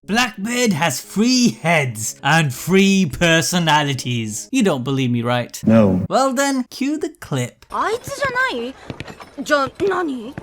Blackbeard has 3 heads and 3 personalities. You don't believe me, right? No. Well then, cue the clip. あいつじゃない？じゃあ何？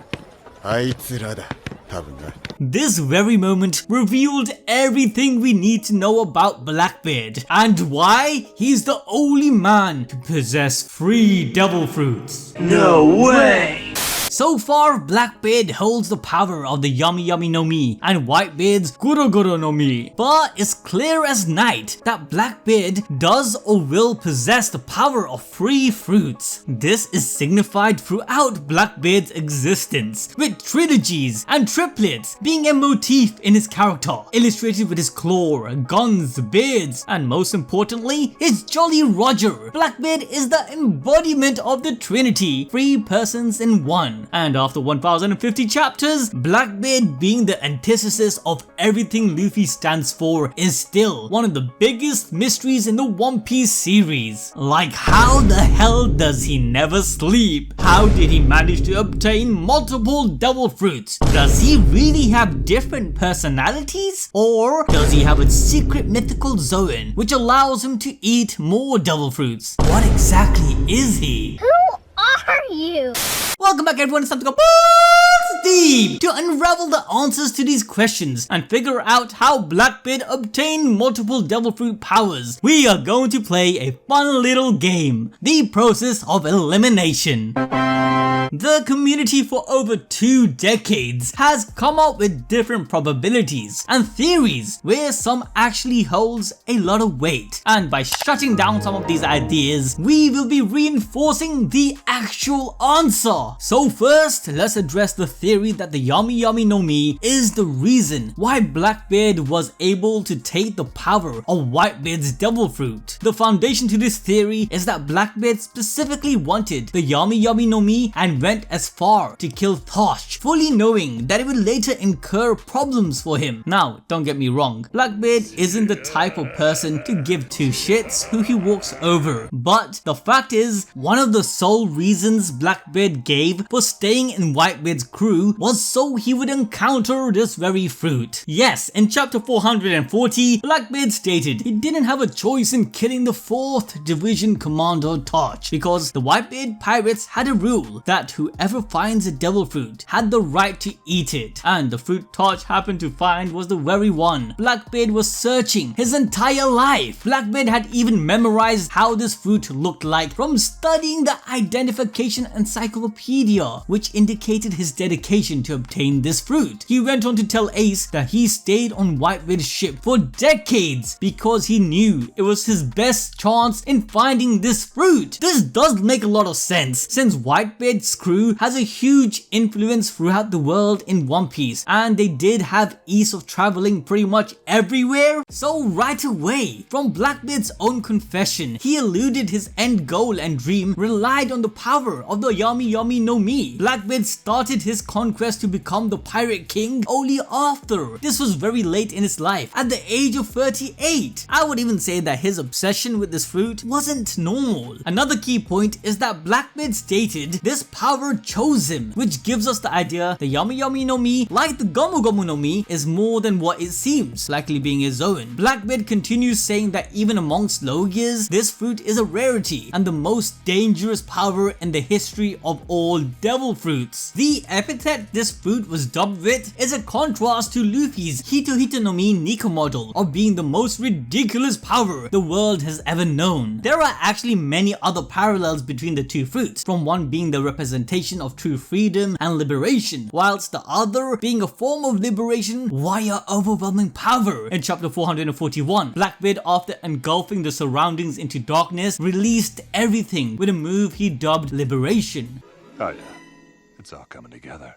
あいつらだ、多分な。 This very moment revealed everything we need to know about Blackbeard and why he's the only man to possess 3 devil fruits. No way! So far, Blackbeard holds the power of the Yami Yami no Mi and Whitebeard's Goro Goro no Mi. But it's clear as night that Blackbeard does or will possess the power of 3 fruits. This is signified throughout Blackbeard's existence, with trilogies and triplets being a motif in his character, illustrated with his claw, guns, beards, and most importantly, his Jolly Roger. Blackbeard is the embodiment of the Trinity, 3 persons in 1. And after 1050 chapters, Blackbeard being the antithesis of everything Luffy stands for is still one of the biggest mysteries in the One Piece series. Like, how the hell does he never sleep? How did he manage to obtain multiple devil fruits? Does he really have different personalities? Or does he have a secret mythical zoan which allows him to eat more devil fruits? What exactly is he? Who are you? Welcome back everyone, it's time to go balls deep to unravel the answers to these questions and figure out how Blackbeard obtained multiple devil fruit powers. We are going to play a fun little game, the process of elimination. The community for over 2 decades has come up with different probabilities and theories where some actually holds a lot of weight, and by shutting down some of these ideas, we will be reinforcing the actual answer. So first, let's address the theory that the Yami Yami no Mi is the reason why Blackbeard was able to take the power of Whitebeard's devil fruit. The foundation to this theory is that Blackbeard specifically wanted the Yami Yami no Mi and went as far to kill Tosh, fully knowing that it would later incur problems for him. Now, don't get me wrong, Blackbeard isn't the type of person to give 2 shits who he walks over, but the fact is, one of the sole reasons Blackbeard gave for staying in Whitebeard's crew was so he would encounter this very fruit. Yes, in chapter 440, Blackbeard stated he didn't have a choice in killing the 4th Division Commander Tosh because the Whitebeard pirates had a rule that whoever finds a devil fruit had the right to eat it, and the fruit Tosh happened to find was the very one Blackbeard was searching his entire life. Blackbeard had even memorized how this fruit looked like from studying the identification encyclopedia, which indicated his dedication to obtain this fruit. He went on to tell Ace that he stayed on Whitebeard's ship for decades because he knew it was his best chance in finding this fruit. This does make a lot of sense since Whitebeard's crew has a huge influence throughout the world in One Piece, and they did have ease of traveling pretty much everywhere. So right away, from Blackbeard's own confession, he alluded his end goal and dream relied on the power of the Yami Yami no Mi. Blackbeard started his conquest to become the Pirate King only after. This was very late in his life, at the age of 38. I would even say that his obsession with this fruit wasn't normal. Another key point is that Blackbeard stated this power chose him, which gives us the idea the Yami Yami no Mi, like the Gomu Gomu no Mi, is more than what it seems, likely being his own. Blackbeard continues saying that even amongst Logias, this fruit is a rarity and the most dangerous power in the history of all devil fruits. The epithet this fruit was dubbed with is a contrast to Luffy's Hito no Mi Nika model of being the most ridiculous power the world has ever known. There are actually many other parallels between the 2 fruits, from one being the representation of true freedom and liberation, whilst the other being a form of liberation via overwhelming power. In chapter 441, Blackbeard, after engulfing the surroundings into darkness, released everything with a move he dubbed liberation. Oh yeah, it's all coming together.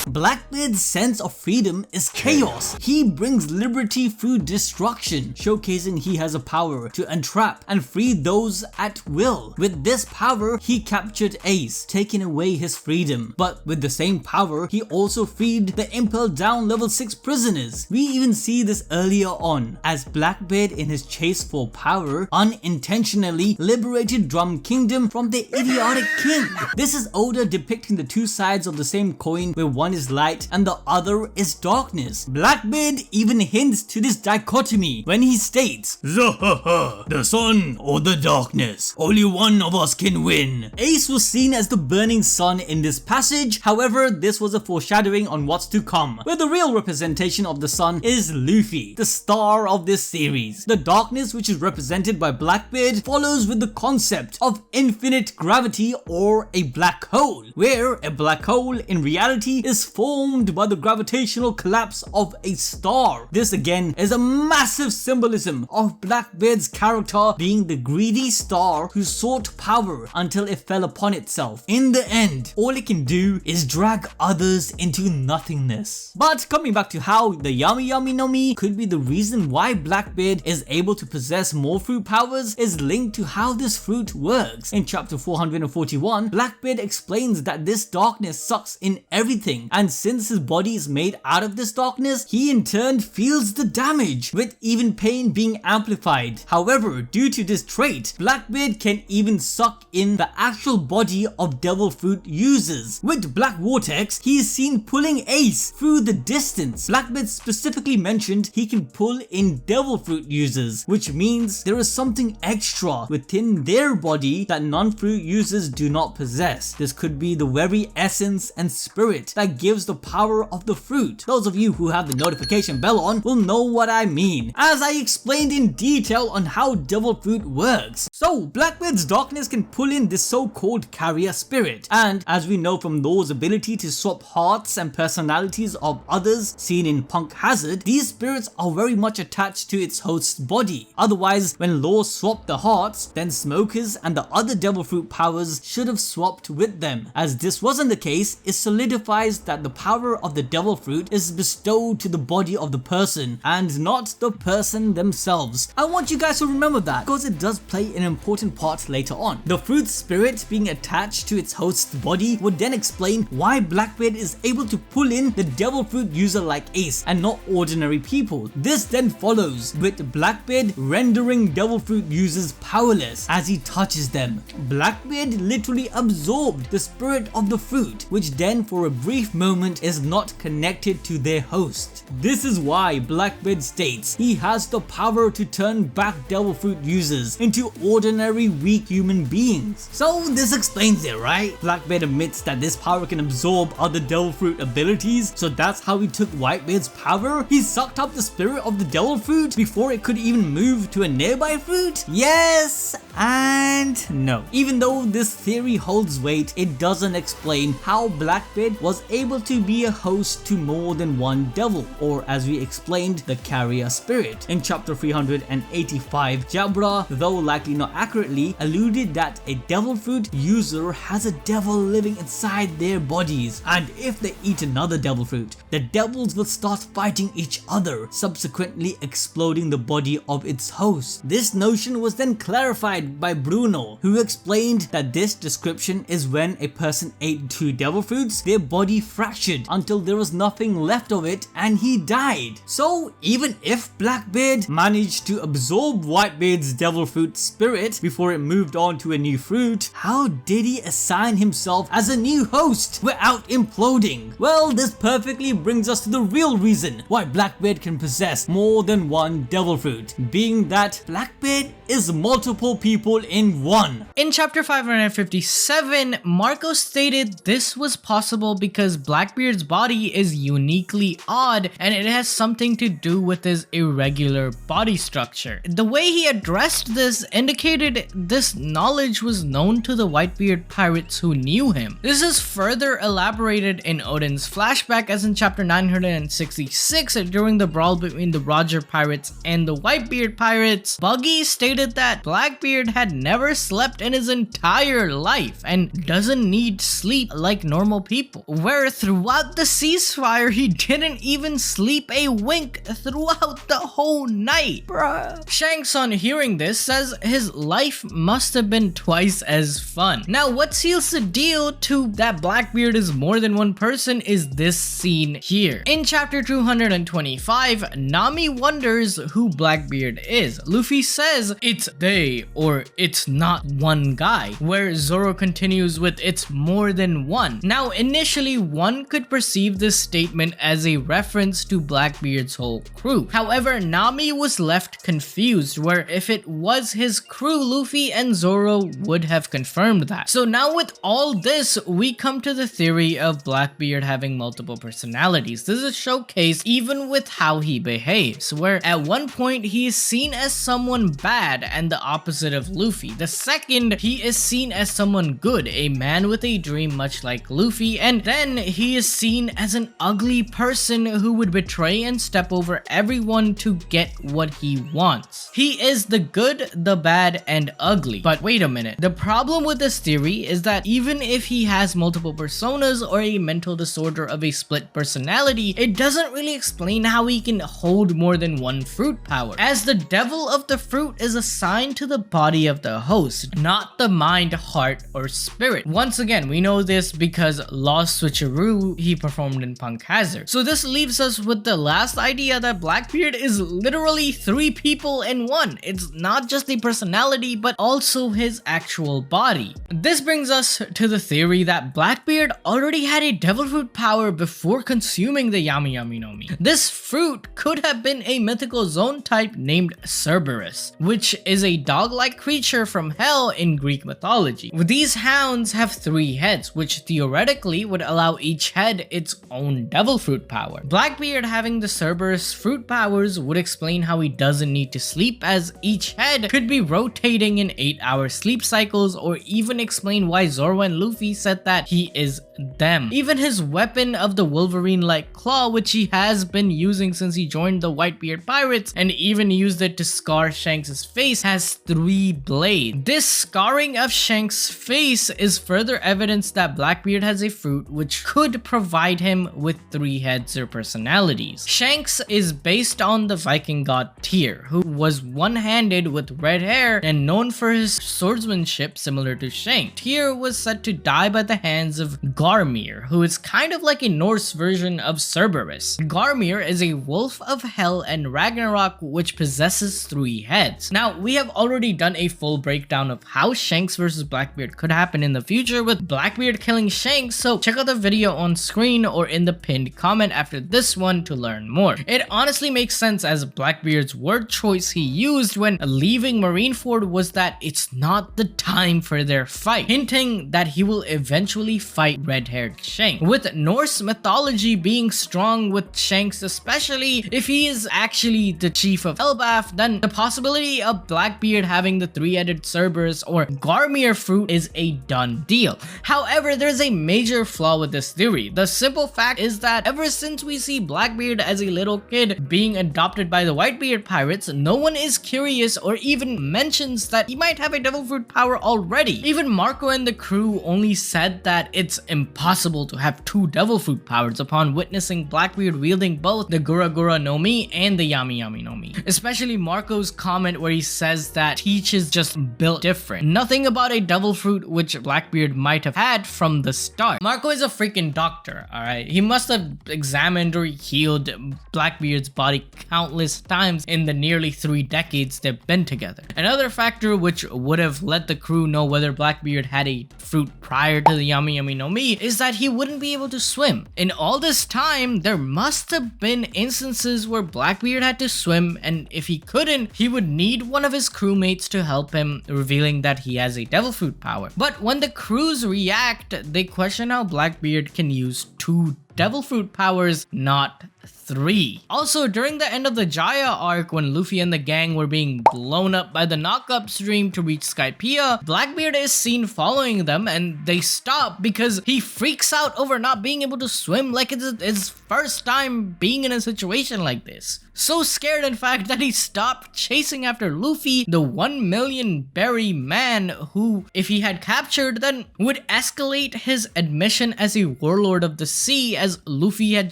Blackbeard's sense of freedom is chaos. He brings liberty through destruction, showcasing he has a power to entrap and free those at will. With this power, he captured Ace, taking away his freedom. But with the same power, he also freed the impelled down level 6 prisoners. We even see this earlier on, as Blackbeard in his chase for power unintentionally liberated Drum Kingdom from the idiotic king. This is Oda depicting the 2 sides of the same coin, where one is light and the other is darkness. Blackbeard even hints to this dichotomy when he states, "Zahaha, the sun or the darkness, only one of us can win." Ace was seen as the burning sun in this passage, however this was a foreshadowing on what's to come, where the real representation of the sun is Luffy, the star of this series. The darkness, which is represented by Blackbeard, follows with the concept of infinite gravity or a black hole, where a black hole in reality is formed by the gravitational collapse of a star. This again is a massive symbolism of Blackbeard's character being the greedy star who sought power until it fell upon itself. In the end, all it can do is drag others into nothingness. But coming back to how the Yami Yami no Mi could be the reason why Blackbeard is able to possess more fruit powers is linked to how this fruit works. In chapter 441, Blackbeard explains that this darkness sucks in everything, and since his body is made out of this darkness, he in turn feels the damage, with even pain being amplified. However, due to this trait, Blackbeard can even suck in the actual body of devil fruit users. With Black Vortex, he is seen pulling Ace through the distance. Blackbeard specifically mentioned he can pull in devil fruit users, which means there is something extra within their body that non-fruit users do not possess. This could be the very essence and spirit that gives the power of the fruit. Those of you who have the notification bell on will know what I mean, as I explained in detail on how devil fruit works. So Blackbeard's darkness can pull in this so-called carrier spirit, and as we know from Law's ability to swap hearts and personalities of others seen in Punk Hazard, these spirits are very much attached to its host's body. Otherwise, when Law swapped the hearts, then Smokers and the other devil fruit powers should have swapped with them. As this wasn't the case, it solidifies that the power of the devil fruit is bestowed to the body of the person and not the person themselves. I want you guys to remember that because it does play an important part later on. The fruit spirit being attached to its host's body would then explain why Blackbeard is able to pull in the devil fruit user like Ace and not ordinary people. This then follows with Blackbeard rendering devil fruit users powerless as he touches them. Blackbeard literally absorbed the spirit of the fruit, which then for a brief moment is not connected to their host. This is why Blackbeard states he has the power to turn back devil fruit users into ordinary weak human beings. So this explains it, right? Blackbeard admits that this power can absorb other devil fruit abilities, so that's how he took Whitebeard's power. He sucked up the spirit of the devil fruit before it could even move to a nearby fruit? Yes and no. Even though this theory holds weight, it doesn't explain how Blackbeard was able to be a host to more than one devil, or as we explained, the carrier spirit. In chapter 385, Jabra, though likely not accurately, alluded that a devil fruit user has a devil living inside their bodies, and if they eat another devil fruit, the devils will start fighting each other, subsequently exploding the body of its host. This notion was then clarified by Bruno, who explained that this description is when a person ate two devil fruits, their body fractured until there was nothing left of it and he died. So even if Blackbeard managed to absorb Whitebeard's devil fruit spirit before it moved on to a new fruit, how did he assign himself as a new host without imploding? Well, this perfectly brings us to the real reason why Blackbeard can possess more than one devil fruit, being that Blackbeard is multiple people in one. In chapter 557, Marco stated this was possible because Blackbeard's body is uniquely odd and it has something to do with his irregular body structure. The way he addressed this indicated this knowledge was known to the Whitebeard pirates who knew him. This is further elaborated in Odin's flashback, as in chapter 966 during the brawl between the Roger pirates and the Whitebeard pirates. Buggy stated that Blackbeard had never slept in his entire life and doesn't need sleep like normal people, where throughout the ceasefire he didn't even sleep a wink throughout the whole night. Bruh. Shanks, on hearing this, says his life must have been twice as fun. Now what seals the deal to that Blackbeard is more than one person is this scene here. In chapter 225, Nami wonders who Blackbeard is. Luffy says it's they, or it's not one guy, where Zoro continues with it's more than one. Now initially one could perceive this statement as a reference to Blackbeard's whole crew. However, Nami was left confused, where if it was his crew, Luffy and Zoro would have confirmed that. So now with all this, we come to the theory of Blackbeard having multiple personalities. This is showcased even with how he behaves, where at one point he is seen as someone bad and the opposite of Luffy. The second, he is seen as someone good, a man with a dream much like Luffy, and then he is seen as an ugly person who would betray and step over everyone to get what he wants. He is the good, the bad, and ugly. But wait a minute, the problem with this theory is that even if he has multiple personas or a mental disorder of a split personality, it doesn't really explain how he can hold more than one fruit power, as the devil of the fruit is assigned to the body of the host, not the mind, heart, or spirit. Once again, we know this because Lost Switcheroo he performed in Punk Hazard. So this leaves us with the last idea that Blackbeard is literally three people in one. It's not just the personality, but also his actual body. This brings us to the theory that Blackbeard already had a devil fruit power before consuming the Yami Yami no Mi. This fruit could have been a mythical zoan type named Cerberus, which is a dog-like creature from hell in Greek mythology. These hounds have 3 heads, which theoretically would allow each head its own devil fruit power. Blackbeard having the Cerberus fruit powers would explain how he doesn't need to sleep, as each head could be rotating in 8-hour sleep cycles, or even explain why Zoro and Luffy said that he is them. Even his weapon of the Wolverine-like claw, which he has been using since he joined the Whitebeard Pirates and even used it to scar Shanks' face, has 3 blades. This scarring of Shanks' face is further evidence that Blackbeard has a fruit which could provide him with 3 heads or personalities. Shanks is based on the Viking god Tyr, who was one-handed with red hair and known for his swordsmanship similar to Shanks. Tyr was said to die by the hands of Garmir, who is kind of like a Norse version of Cerberus. Garmir is a wolf of hell and Ragnarok which possesses 3 heads. Now, we have already done a full breakdown of how Shanks versus Blackbeard could happen in the future with Blackbeard killing Shanks, so check out the video on screen or in the pinned comment after this one to learn more. It honestly makes sense, as Blackbeard's word choice he used when leaving Marineford was that it's not the time for their fight, hinting that he will eventually fight red-haired Shanks. With Norse mythology being strong with Shanks, especially if he is actually the chief of Elbaf, then the possibility of Blackbeard having the 3-headed Cerberus or Garmir fruit is a done deal. However, there's a major flaw with this theory. The simple fact is that ever since we see Blackbeard as a little kid being adopted by the Whitebeard Pirates, no one is curious or even mentions that he might have a devil fruit power already. Even Marco and the crew only said that it's impossible to have 2 devil fruit powers upon witnessing Blackbeard wielding both the Gura Gura no Mi and the Yami Yami no Mi. Especially Marco's comment where he says that Teach is just built different. Nothing about a devil fruit which Blackbeard might have had from the start. Marco is a freaking doctor, alright? He must have examined or healed Blackbeard's body countless times in the nearly 3 decades they've been together. Another factor which would have let the crew know whether Blackbeard had a fruit prior to the Yami Yami no Mi is that he wouldn't be able to swim. In all this time, there must have been instances where Blackbeard had to swim, and if he couldn't, he would need one of his crewmates to help him, revealing that he has a devil fruit power. But when the crews react, they question how Blackbeard can use 2 devil fruit powers, not 3. Also, during the end of the Jaya arc, when Luffy and the gang were being blown up by the knock-up stream to reach Skypiea, Blackbeard is seen following them, and they stop because he freaks out over not being able to swim like it's his first time being in a situation like this. So scared, in fact, that he stopped chasing after Luffy, the 1 million berry man who, if he had captured, then would escalate his admission as a warlord of the sea, as Luffy had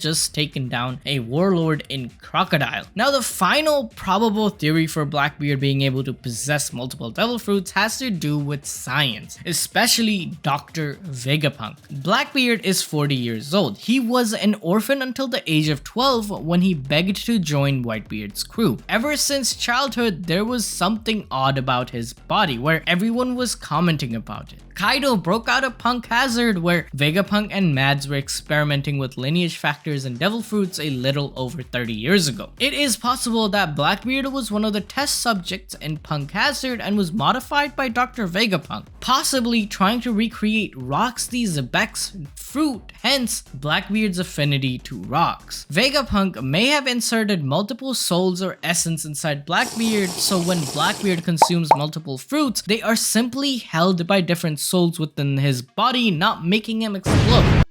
just taken down a warlord in Crocodile. Now, the final probable theory for Blackbeard being able to possess multiple devil fruits has to do with science, especially Dr. Vegapunk. Blackbeard is 40 years old. He was an orphan until the age of 12 when he begged to join Whitebeard's crew. Ever since childhood, there was something odd about his body where everyone was commenting about it. Kaido broke out a punk hazard where Vegapunk and Mads were experimenting with lineage factors and devil fruits a little over 30 years ago. It is possible that Blackbeard was one of the test subjects in Punk Hazard and was modified by Dr. Vegapunk, possibly trying to recreate Roxy Zebek's fruit, hence Blackbeard's affinity to rocks. Vegapunk may have inserted multiple souls or essence inside Blackbeard, so when Blackbeard consumes multiple fruits, they are simply held by different souls within his body, not making him explode.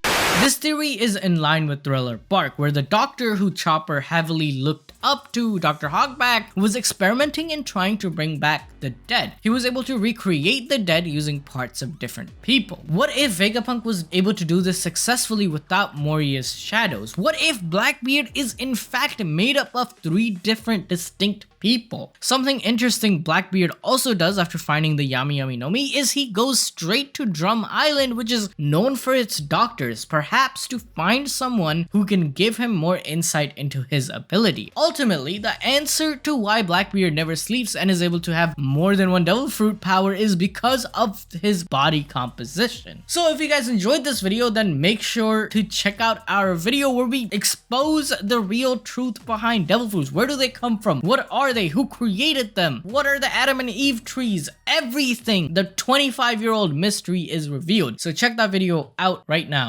This theory is in line with Thriller Bark, where the doctor who Chopper heavily looked up to, Dr. Hogback, was experimenting and trying to bring back the dead. He was able to recreate the dead using parts of different people. What if Vegapunk was able to do this successfully without Moria's shadows? What if Blackbeard is in fact made up of 3 different distinct people? Something interesting Blackbeard also does after finding the Yami Yami no Mi is he goes straight to Drum Island, which is known for its doctors, perhaps to find someone who can give him more insight into his ability. Ultimately, the answer to why Blackbeard never sleeps and is able to have more than one devil fruit power is because of his body composition. So if you guys enjoyed this video, then make sure to check out our video where we expose the real truth behind devil fruits. Where do they come from? What are they? Who created them? What are the Adam and Eve trees? Everything. The 25-year-old mystery is revealed. So check that video out right now.